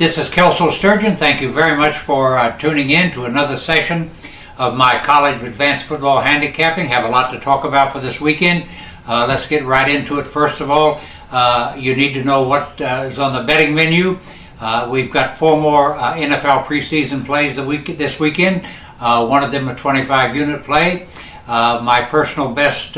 This is Kelso Sturgeon. Thank you very much for tuning in to another session of my college advanced football handicapping. Have a lot to talk about for this weekend. Let's get right into it. First of all, you need to know what is on the betting menu. We've got 4 more NFL preseason plays this weekend. One of them a 25-unit play. My personal best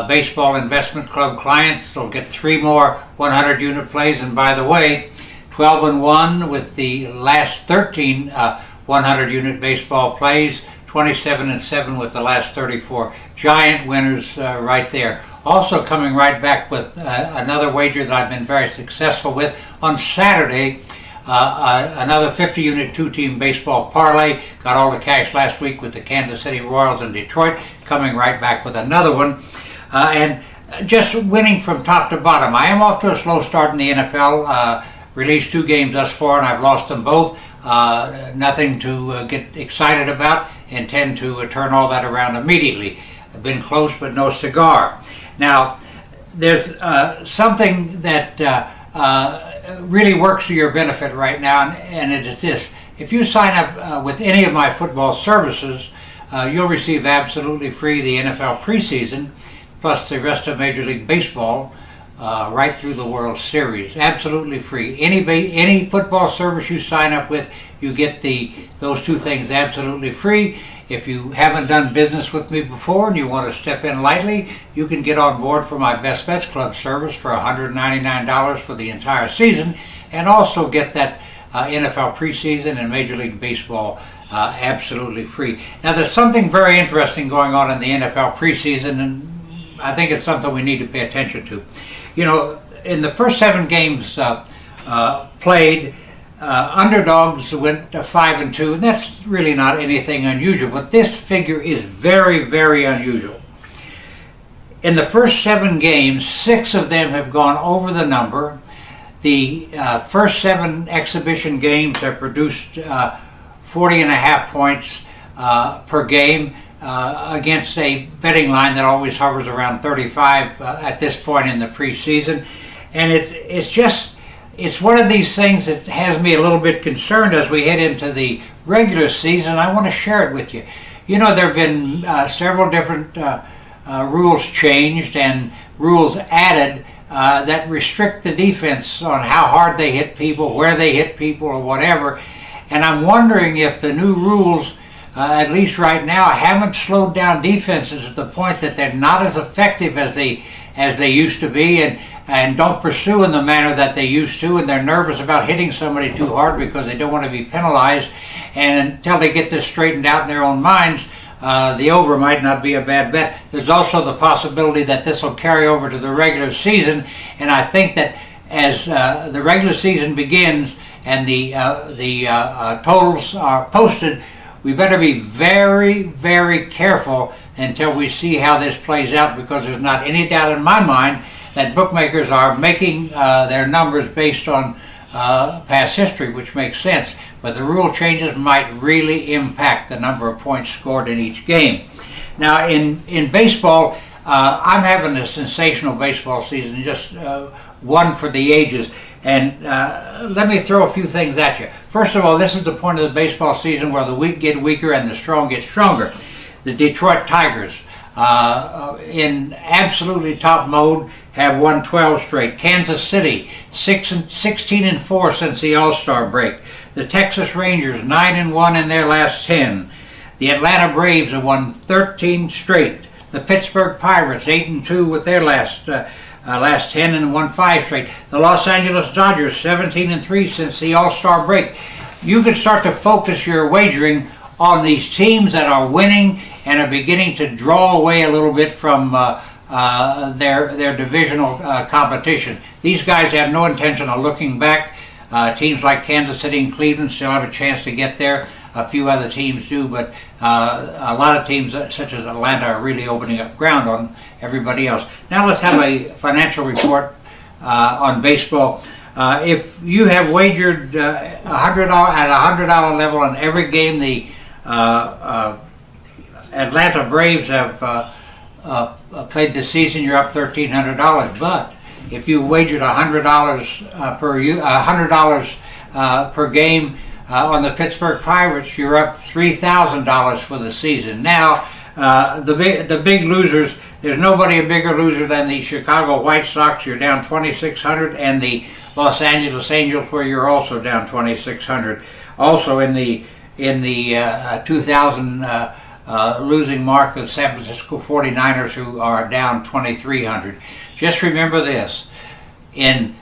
baseball investment club clients will get 3 more 100-unit plays. And by the way, 12-1 with the last 13 100-unit baseball plays, 27-7 with the last 34. Giant winners right there. Also coming right back with another wager that I've been very successful with on Saturday. Another 50-unit 2-team baseball parlay. Got all the cash last week with the Kansas City Royals and Detroit. Coming right back with another one. And just winning from top to bottom. I am off to a slow start in the NFL. Released 2 games thus far, and I've lost them both. Nothing to get excited about. Intend to turn all that around immediately. I've been close, but no cigar. Now, there's something that really works to your benefit right now, and it is this. If you sign up with any of my football services, you'll receive absolutely free the NFL preseason, plus the rest of Major League Baseball, right through the World Series. Absolutely free. Any football service you sign up with, you get those 2 things absolutely free. If you haven't done business with me before and you want to step in lightly, you can get on board for my Best Bets Club service for $199 for the entire season, and also get that NFL preseason and Major League Baseball absolutely free. Now, there's something very interesting going on in the NFL preseason, and I think it's something we need to pay attention to. You know, in the first 7 games played, underdogs went 5-2, and that's really not anything unusual, but this figure is very, very unusual. In the first 7 games, 6 of them have gone over the number. The first 7 exhibition games have produced 40.5 points per game. Against a betting line that always hovers around 35 at this point in the preseason. And it's one of these things that has me a little bit concerned as we head into the regular season. I want to share it with you. You know, there have been several different rules changed and rules added that restrict the defense on how hard they hit people, where they hit people, or whatever. And I'm wondering if the new rules, at least right now, haven't slowed down defenses to the point that they're not as effective as they used to be, and don't pursue in the manner that they used to, and they're nervous about hitting somebody too hard because they don't want to be penalized. And until they get this straightened out in their own minds, the over might not be a bad bet. There's also the possibility that this will carry over to the regular season, and I think that as the regular season begins and the totals are posted, we better be very, very careful until we see how this plays out, because there's not any doubt in my mind that bookmakers are making their numbers based on past history, which makes sense. But the rule changes might really impact the number of points scored in each game. Now, in baseball, I'm having a sensational baseball season, just one for the ages. And let me throw a few things at you. First of all, this is the point of the baseball season where the weak get weaker and the strong get stronger. The Detroit Tigers, in absolutely top mode, have won 12 straight. Kansas City, 16-4 since the All-Star break. The Texas Rangers, 9-1 in their last 10. The Atlanta Braves have won 13 straight. The Pittsburgh Pirates, 8-2 with their last 10 and won 5 straight. The Los Angeles Dodgers, 17-3 since the All-Star break. You can start to focus your wagering on these teams that are winning and are beginning to draw away a little bit from their divisional competition. These guys have no intention of looking back. Teams like Kansas City and Cleveland still have a chance to get there. A few other teams do, but a lot of teams such as Atlanta are really opening up ground on everybody else. Now let's have a financial report on baseball. If you have wagered $100 at $100 level on every game the Atlanta Braves have played this season, you're up $1,300. But if you wagered $100 $100 per game. On the Pittsburgh Pirates, you're up $3,000 for the season. Now, the big losers, there's nobody a bigger loser than the Chicago White Sox. You're down $2,600, and the Los Angeles Angels, where you're also down $2,600. Also in the 2000 losing mark of San Francisco 49ers, who are down $2,300. Just remember this: in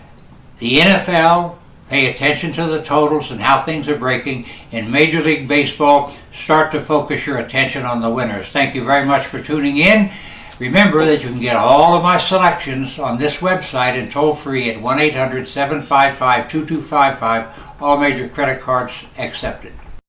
the NFL, pay attention to the totals and how things are breaking. In Major League Baseball, start to focus your attention on the winners. Thank you very much for tuning in. Remember that you can get all of my selections on this website and toll free at 1-800-755-2255. All major credit cards accepted.